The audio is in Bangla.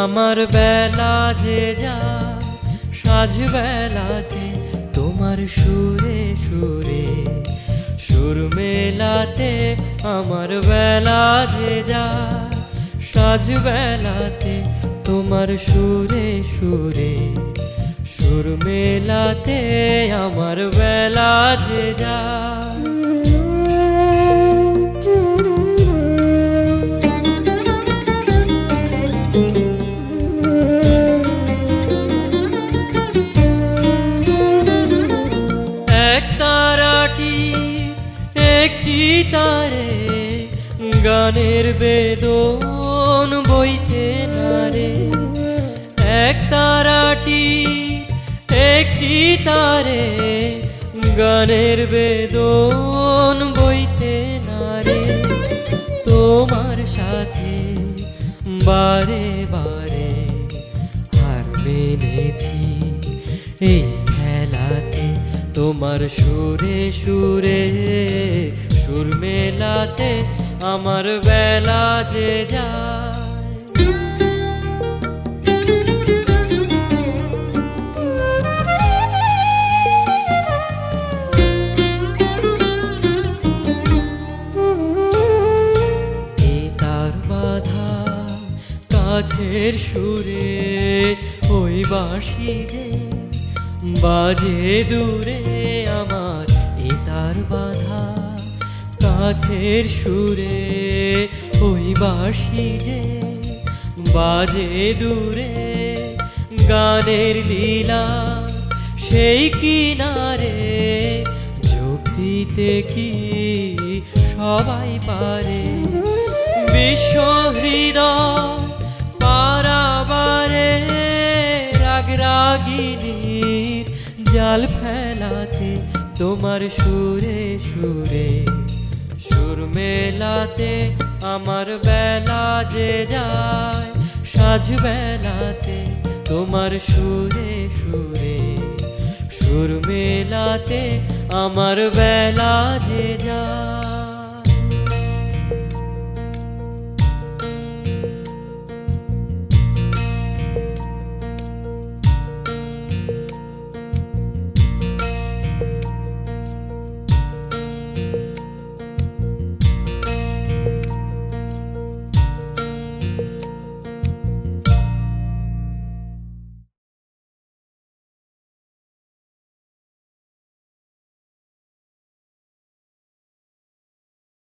আমার বেলা যে যায় সাজ বেলাতে তোমার সুরে সুরে সুর মেলাতে আমার বেলা যে যায় সাজ বেলাতে তোমার সুরে সুরে সুর মেলাতে আমার বেলা যে যায়। এক তারাটি একটি তারে গানের বেদন বইতে নারে। এক তারাটি একটি তারে গানের বেদন বইতে নারে। তোমার সাথে বারে বারে হার মেনেছি এই খেলাতে তোমার সুরে সুরে সুর মেলাতে আমার বেলা যে যায়। কাছের সুরে ওই বাঁশি যে বাজে দূরে আমার এ তার বাধা। কাছের সুরে ওই বাঁশি যে বাজে দূরে গানের লীলা সেই কিনারে যোগ দিতে কি সবাই পারে। বিশ্ব হৃদয় পারাবারে রাগ রাগিনীর জাল ফেলাতে তোমার সুরে সুরে সুর মেলাতে আমার বেলা যে যায় সাজ বেলাতে তোমার সুরে সুরে সুর মেলাতে আমার বেলা যে যায়।